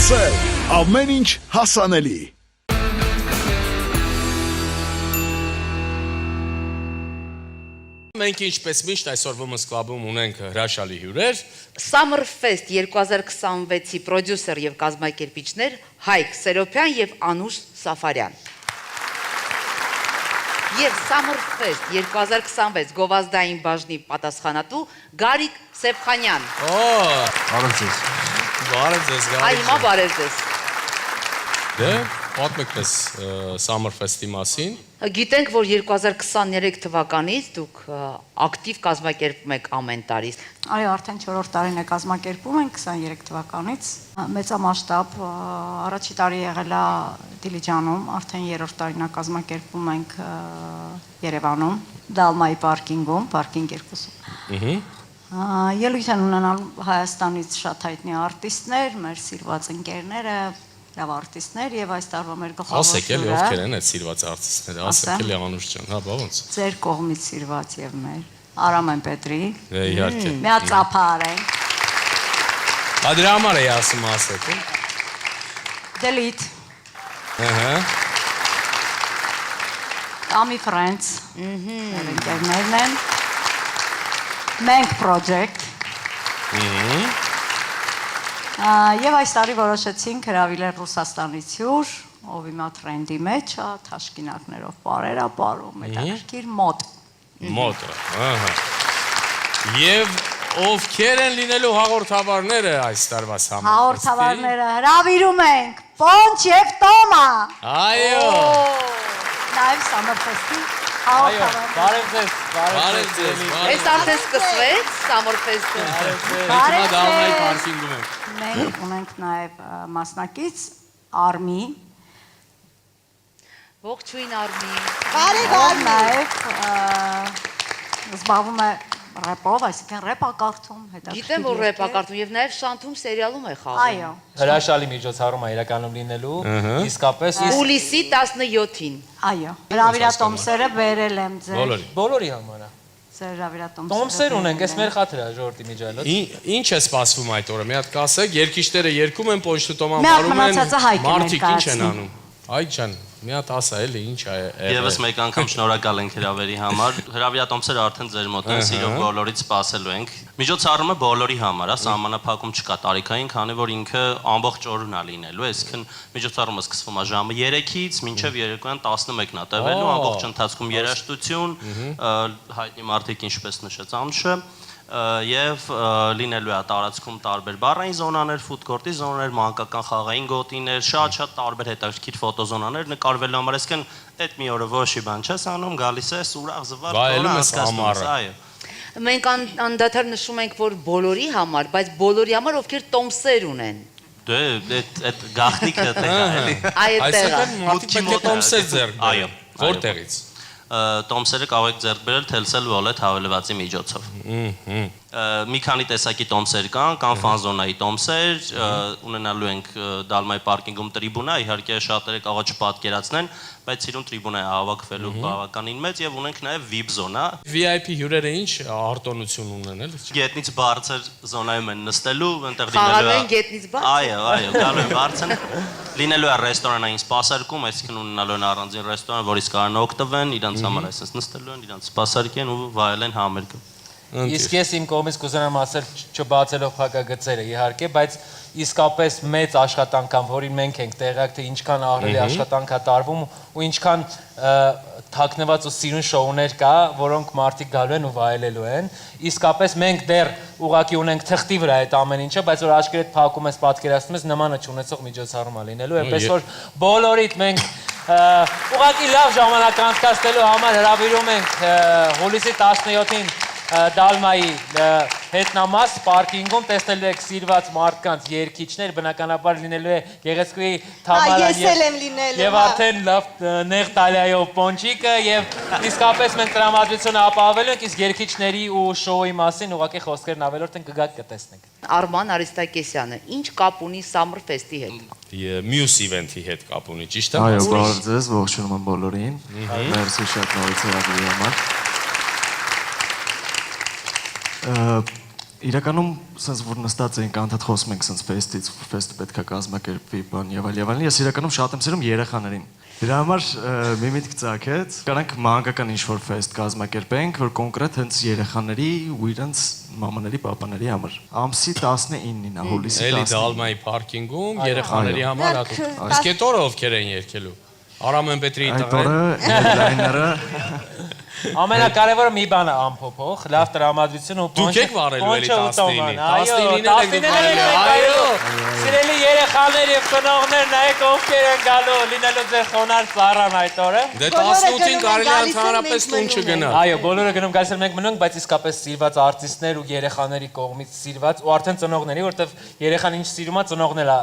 Մոսել, ամեն ինչ հասանելի։ Մենք ինչպես միշտ այսօր Women's Club-ում ունենք հրաշալի հյուրեր։ Summer Fest 2026-ի պրոդյուսեր եւ կազմակերպիչներ Հայկ Սերոփյան եւ Անուշ Սաֆարյան։ Եվ Summer Fest 2026 գովազդային բաժնի պատասխանատու Գարիկ Սեփխանյան։ Բարև ձեզ։ Բարև ձեզ, Գարիկ։ Այ հիմա բարև ձեզ։ Դե, պատմեք մեզ Summer Fest-ի մասին։ Գիտենք, որ 2023 թվականից դուք ակտիվ կազմակերպում եք ամեն տարի։ Այո, արդեն 4-րդ տարին է կազմակերպում ենք 23 թվականից։ Մեծամասշտաբ առաջի տարի եղել է Դիլիջանում, արդեն 3-րդ տարին է կազմակերպում ենք Երևանում, Դալմայի պարկինգում, պարկինգ 2-ում։ Ելույթ են ունենալ Հայաստանից շատ հայտնի արտիստներ, մեր սիրված ընկերները, լավ արտիստներ եւ այս տարվա մեր գլխավոր Ասեք էլի ովքեր են այդ սիրված արտիստները, ասեք էլի Անուշ ջան, հա, բա ոնց։ Ձեր կողմից սիրված եւ մեր Արամեն Պետրի։ Իհարկե։ Մի հատ ծափար են։ Բա դրա համար էի ասում ասեք։ Delete, Ահա։ Ami Friends, մեր ընկերներն են։ Մենք Project։ Եվ այս տարի որոշեցինք հրավիրել Ռուսաստանից հյուր, ով հիմա տրենդի մեջ է, թաշկինակներով պարեր է պարում, հետաքրքիր մոտ։ Մոտը, ահա։ Եվ ովքեր են լինելու հաղորդավարները այս տարվա Summer Fest-ի։ Հաղորդավարները հրավիրում ենք Պոնչ եւ Տոմա։ Այո։ Նաև Summer Fest-ի Այո, հաղորդավարները։ բարև ձեզ, Բարև ձեզ։ Այս արդեն սկսվեց Summer Fest-ը։ Հիմա Դալմայի պարկինգում ենք։ Մենք ունենք նաև մասնակից Արմի, Ողջույն Արմի։ ով նաև զբաղվում է ռեպով, այսինքն ռեպ ակարդում, հետաքրքիր։ Գիտեմ, որ ռեպ ակարդում եւ նաեւ շանթում սերիալում է խաղում։ Այո։ հրաշալի միջոցառում է իրականում լինելու, իսկապես Հուլիսի 17-ին։ Այո։ Հրավիրատոմսերը բերել եմ ձեր։ Բոլորի։ բոլորի համար է։ Ձեր հրավիրատոմսերը։ Տոմսեր ունենք, այս մեր խաթր է ժողովրդի միջայլոց։ Ինչ է սպասվում այդ օրը։ Մի հատ կասեք, երկիշները երգում են, Պոնչ Տոման Մի հատ բարում են, մնացածը Հայկ է մարդիկ ինչ են ներկայացնում։ անում։ Այ ջան, մի հատ ասա էլի ինչ է եղել։ Եվս մեկ անգամ շնորհակալ ենք հրավերի համար։ Հրավիրատոմսերը արդեն ձեր մոտ են, սիրով բոլորից սպասելու ենք։ Միջոցառումը բոլորի համար է, սահմանափակում չկա տարիքային, քանի որ ինքը ամբողջ օրն է լինելու, այսինքն միջոցառումը սկսվում է ժամը 3-ից մինչև երեկոյան 11-ն է տևելու, ամբողջ ընթացքում երաժշտություն, հայտնի մարդիկ ինչպես նշեց Անուշը, եւ լինելու է տարածքում տարբեր բառային զոնաներ, ֆուդ կորտի զոնաներ, մանկական խաղային գոտիներ, շատ տարբեր հետաքրքիր ֆոտոզոնաներ նկարվելու համար, այսինքն այդ մի օրը ոչի բան չես անում, գալիս ես ուրախ զվարթ Վայելում ես անցկացնում ես, ամառը։ այո։ Մենք անդադար նշում ենք, որ բոլորի համար, բայց բոլորի համար ովքեր տոմսեր ունեն։ Դե այդ գաղտնիքը դե էլի։ Այդտեղ։ Այսինքն մարդիկ պետք է տոմսեր ձեռք բերեն։ Այո։ Որտեղից։ Տոմսերը կարող եք ձեռք բերել Telcel Wallet հավելվածի միջոցով։ Մի քանի տեսակի տոմսեր կան ֆանզոնայի տոմսեր, ունենալու ենք Դալմայի պարկինգում տրիբունա, իհարկե շատերը կարող չպատկերացնեն, բայց իրուն տրիբունա է հավաքվելու բավականին մեծ եւ ունենք նաեւ VIP զոնա։ VIP հյուրերը ինչ արտոնություն ունեն էլ։ Գետնից բարձր զոնայում են նստելու, այնտեղ Խաղալու են գետնից բարձր։ Այո, գալու են բարձր։ Լինելու է ռեստորանային սպասարկում, այսինքն ունենալու են առանձին ռեստորան, որից կարան օգտվեն, իրանց համար այսպես նստելու են, իրանց սպասարկեն ու վայելեն համերգը։ Իսկ ես իմ կողմից կուզենամ ասել չբացելով փակագծերը իհարկե, բայց իսկապես մեծ աշխատանք կան, որին մենք ենք տեղյակ, թե ինչքան ահռելի աշխատանք է տարվում ու ինչքան թաքնված ու սիրուն շոուներ կա, որոնք մարդիկ գալու են ու վայելելու են։ Իսկապես մենք դեռ ուղղակի ունենք թղթի վրա այդ ամեն ինչը, բայց որ աշխարհդ փակում ես, պատկերացնում ես նմանը չունեցող միջոցառում է լինելու, այնպես որ բոլորիդ մենք ուղղակի լավ ժամանակ անցկացնելու համար հրավիրում ենք հուլիսի 17-ին Դալմայի հետնամաս պարկինգում տեսնելու եք սիրված մարդկանց երգիչներ, բնականաբար լինելու է Գեղեցկուհի Թամարան եւ արդեն լավ նեղ տալիայով Պոնչիկը եւ իսկապես մենք տրամադրությունը ապահովելու ենք, իսկ երգիչների ու շոուի մասին ուղղակի խոսքերն ավելորդ են կգաք կտեսնենք։ Արման Արիստակեսյանը, ինչ կապ ունի Summer Fest-ի հետ։ Մյուս իվենթի հետ կապ ունի, ճիշտ է։ Այո, բարև ձեզ, ողջունում եմ բոլորին։ Մերսի շատ նորից հրավերի համար։ իրականում sense որ նստած էինք անդադ խոսում ենք sense ֆեստը պետքա կազմակերպվի բան եւ այլն, ես իրականում շատ եմ սիրում երեխաներին։ Դրա համար մի միտք ծագեց, կարանք մանկական ինչ-որ ֆեստ կազմակերպենք, որ կոնկրետ հենց երեխաների ու իրենց մամաների, պապաների համար։ Ամսի 19-ին է, հուլիսի 19-ին։ Էլի Դալմայի պարկինգում երեխաների համար հատուկ։ Իսկ այդ օրը ովքեր են երգելու։ Արամեն Պետրիի Այդ տղան։ օրը հեդլայները Ամենակարևորը մի բան է անփոփոխ, լավ տրամադրություն ու Դուք եք վարելու էլի 19-ին։ 19-ին եք այո։ Սիրելի երեխաներ եւ ծնողներ, նայեք ովքեր են գալու, լինելու ձեր խոնարհ ծառան այդ օրը։ Դե 18-ին կարելի է ընդհանրապես տուն չգնալ։ Այո, բոլորը գնում գալիս են մենք մնանք, բայց իսկապես սիրված արտիստներ ու երեխաների կողմից սիրված ու արդեն ծնողների, որտեվ երեխան ինչ սիրում է, ծնողն էլ է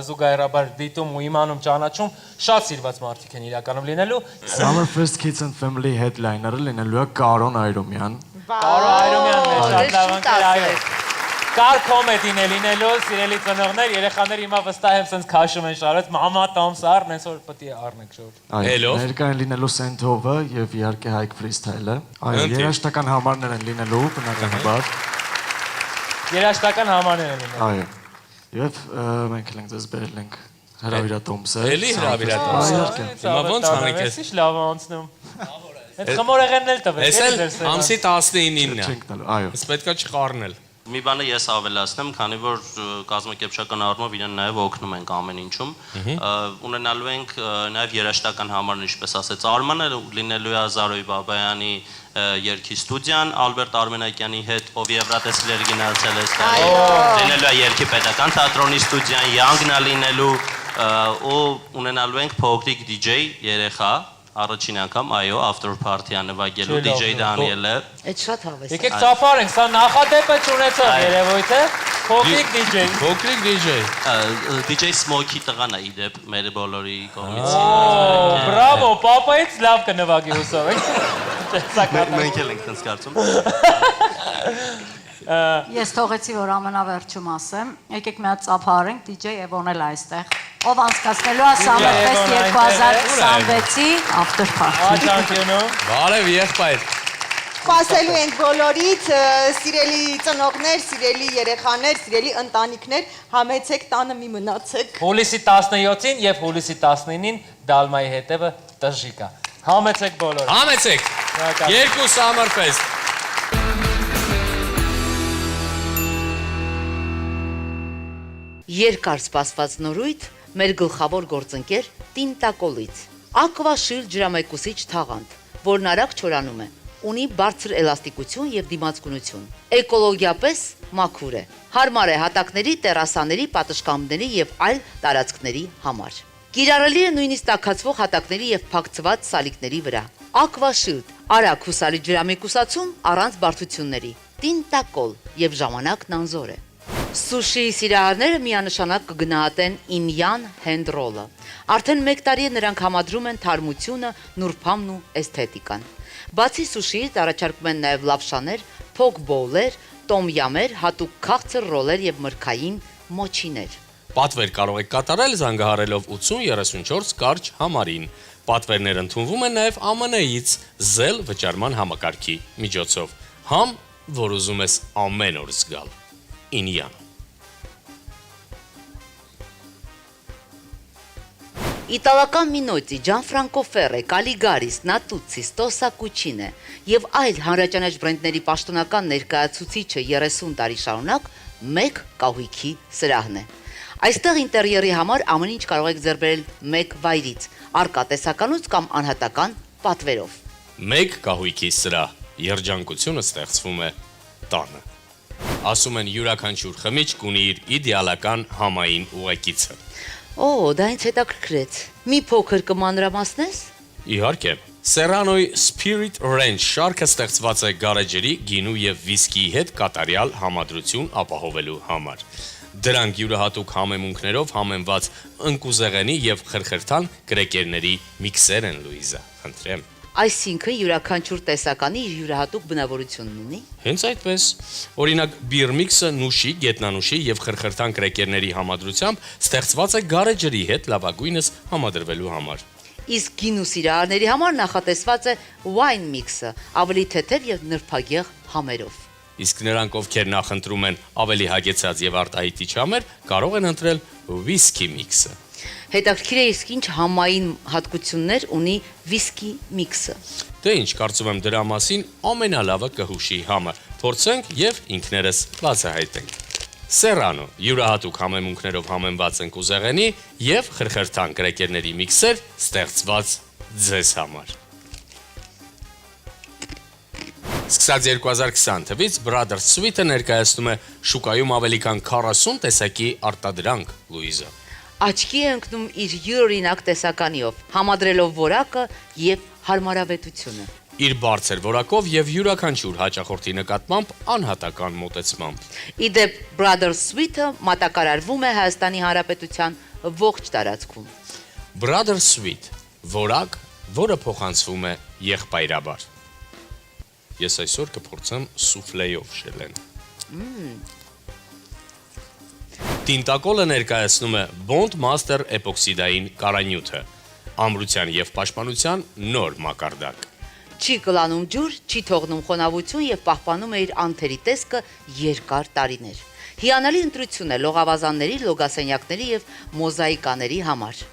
զուգահեռաբար դիտում ու իմանում, ճանաչում, շատ սիրված մարդիկ են իրականում լինելու։ Summerfest Kids and Family headliner-ը լինելու է Կարոն Այրոմյան։ Կարո Այրոմյանն է, շատ լավ ընկեր, այո։ Կար կոմեդին է լինելու, սիրելի ծնողներ, երեխաները հիմա վստահ եմ սենց քաշում են շարած, մամա տոմս առն, հենց որ պետք է առնենք շուտ։ Այո, ներկա են լինելու Սենթովը եւ իհարկե Հայկ Ֆրիստայլը։ Այո, երաժշտական համարներ են լինելու, բնականաբար։ Երաժշտական համարներ են լինելու։ Այո։ Եվ մենք ենք ձեզ բերել ենք հրավիրատոմսը։ Էլի հրավիրատոմսը։ Հիմա ո՞նց անենք ես։ Ինչ լավ անցնում։ Այդ խմորեղենն էլ տվեք։ Էս էլ ամսի 19-ին է։ Չենք տալու, այո։ Ես պետքա չխառնել։ Մի բանը ես ավելացնեմ, քանի որ կազմակերպչական առումով իրեն նաև օգնում ենք ամեն ինչում, ունենալու ենք նաև երաժշտական համարներ, ինչպես ասեց Արմանը, լինելու է Զարոյի Բաբայանի երգի ստուդիան, Ալբերտ Արմենակյանի հետ, ով Եվրատեսիլեր գնացել է ստարի, լինելու է երգի պետական թատրոնի ստուդիան, Յանգն է լինելու, ու ունենալու ենք փոքրիկ DJ երեխա, առաջին անգամ, այո, after party-ը նվագելու DJ Դանիելը։ Այդ շատ հավես է։ Եկեք ծափարենք, սա նախադեպը չունեցավ երևույթ է։ Փոքրիկ DJ։ Փոքրիկ DJ։ DJ Smoky տղան է իդեպ մեր բոլորի կողմից։ Բրավո, պապայից լավ կնվագի հուսով եք։ Մենք էլ ենք տենց կարծում։ Ես թողեցի, որ ամենավերջում ասեմ, եկեք մի հատ ծափարենք, DJ Էվոն էլ այստեղ։ Ով անցկացնելու է Summerfest 2026-ի after party։ Աջանկյունում։ Բարև եղբայր։ Սպասելու ենք բոլորից, սիրելի ծնողներ, սիրելի երեխաներ, սիրելի ընտանիքներ, համեցեք տանը մի մնացեք։ Հուլիսի 17-ին եւ հուլիսի 19-ին Դալմայի հետևը տժժիկա։ Համեցեք բոլորը։ Համեցեք։ Երկու Summerfest։ Երկար սպասված նորույթ մեր գլխավոր գործընկեր Տինտակոլից։ Ակվա շիլդ ջրամեկուսիչ թաղանթ, որն արագ չորանում է, ունի բարձր էլաստիկություն եւ դիմացկունություն։ Էկոլոգիապես մաքուր է։ Հարմար է հատակների, տերասաների, պատշգամբների եւ այլ տարածքների համար։ Կիրառելի է նույնիսկ տաքացվող հատակների եւ փակցված սալիկների վրա։ Ակվա շիլդ արագ հուսալի ջրամեկուսացում առանց բարդությունների։ Տինտակոլ եւ ժամանակն անզոր է։ Սուշիի սիրահարները միանշանակ կգնահատեն Ինյան հենդրոլը։ Արդեն 1 տարի է նրանք համադրում են թարմությունը, նուրբամն ու էսթետիկան։ Բացի սուշիից առաջարկում են նաև լավշաներ, փոք բոուլեր, տոմյամեր, հատուկ քաղցր ռոլեր եւ մրգային մոչիներ։ Պատվեր կարող եք կատարել զանգահարելով 8034 կարճ համարին։ Պատվերներ ընդունվում են նաև ԱՄՆ-ից Zelle վճարման համակարգի միջոցով։ Համ, որ ուզում ես ամեն օր զգալ։ Ինյան։ Իտալական մինոծի, Ջանֆրանկո Ֆերե, Կալիգարիս, Նատուցի, Ստոսա Կուչինե եւ այլ հանրաճանաչ բրենդների պաշտոնական ներկայացուցիչը 30 տարի շարունակ մեկ կահույքի սրահն է։ Այստեղ ինտերիերի համար ամեն ինչ կարող եք ձեռք բերել մեկ վայրից, առկա տեսականուց կամ անհատական պատվերով։ Մեկ կահույքի սրահ, երջանկությունը ստեղծվում է տանը։ Ասում են յուրաքանչյուր խմիչք ունի իր իդեալական համային ուղեկիցը։ Օ, դա ինձ հետաքրքրեց։ Մի փոքր կմանրամասնես։ Իհարկե, Serrano-ի Spirit Range շարքը ստեղծված է գարեջրի, գինու եւ վիսկիի հետ կատարյալ համադրություն ապահովելու համար։ Դրանք յուրահատուկ համեմունքներով համեմված ընկուզեղենի եւ խրխրթան կրեկերների միքսեր են, Լուիզա։ Խնդրեմ։ Այսինքն յուրաքանչյուր տեսականի իր յուրահատուկ բնավորությունն ունի։ Հենց այդպես։ Օրինակ, բիր միքսը նուշի, գետնանուշի եւ խրխրթան կրեկերների համադրությամբ ստեղծված է գարեջրի հետ լավագույնս համադրվելու համար։ Իսկ գինու սիրահարների համար նախատեսված է wine mix-ը, ավելի թեթև եւ նրբագեղ համերով։ իսկ նրանք, ովքեր նախընտրում են ավելի հագեցած եւ արտահայտիչ համեր, կարող են ընտրել վիսկի միքսը։ Հետաքրքիր է իսկ ինչ համային հատկություններ ունի վիսկի միքսը։ Դե ինչ, կարծում եմ դրա մասին ամենալավը կհուշի համը։ Փորձենք եւ ինքներս բացահայտենք։ Serrano յուրահատուկ համեմունքներով համեմված են կուզեղենի եւ խրխրթան կրեկերների միքսեր ստեղծված ձեզ համար։ Սկսած 2020 թվից Brothers Sweet-ը ներկայացնում է շուկայում ավելի քան 40 տեսակի արտադրանք, Լուիզա։ Աչքի է ընկնում իր յուրօրինակ տեսականիով, համադրելով որակը եւ հարմարավետությունը։ Իր բարձր որակով եւ յուրաքանչյուր հաճախորդի նկատմամբ անհատական մոտեցմամբ։ Իդեպ Brothers Sweet-ը մատակարարվում է Հայաստանի Հանրապետության ողջ տարածքում։ Brothers Sweet որակ, որը փոխանցվում է եղբայրաբար։ Ես այսօր կփորձեմ սուֆլեյով շելեն։ Տինտակոլը ներկայացնում է Bond Master էպոքսիդային կարանյութը, ամրության եւ պաշտպանության նոր մակարդակ։ Չի կլանում ջուր, չի թողնում խոնավություն եւ պահպանում է իր անթերի տեսքը երկար տարիներ։ Հիանալի ընտրություն է լողավազանների, լոգասենյակների եւ մոզաիկաների համար։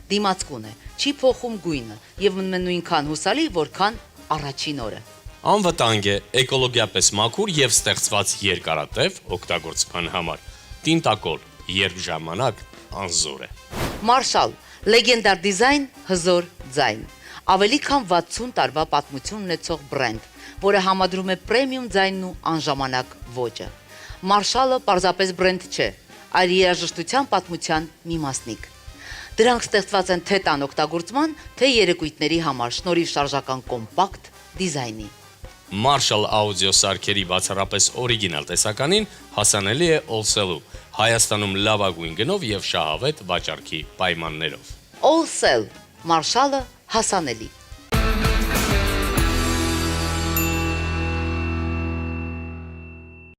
Դիմացկուն է, չի փոխում գույնը եւ մնում է նույնքան հուսալի, որքան առաջին օրը։ Անվտանգ է, էկոլոգիապես մաքուր եւ ստեղծված երկարատև օգտագործման համար։ Տինտակոլ, երբ ժամանակ անզոր է։ Marshall, լեգենդար դիզայն, հզոր ձայն։ Ավելի քան 60 տարվա պատմություն ունեցող բրենդ, որը համադրում է պրեմիում ձայնն ու անժամանակ ոճը։ Marshall-ը պարզապես բրենդ չէ, այլ երաժշտության պատմության մի մասնիկ։ Դրանք ստեղծված են թե տան օգտագործման, թե երեկույթների համար, շնորհիվ շարժական կոմպակտ դիզայնի։ Marshall audio սարքերի բացառապես օրիգինալ տեսականին հասանելի է Allsell-ում, Հայաստանում լավագույն գնով եւ շահավետ վաճառքի պայմաններով։ Allsell, Marshall-ը հասանելի։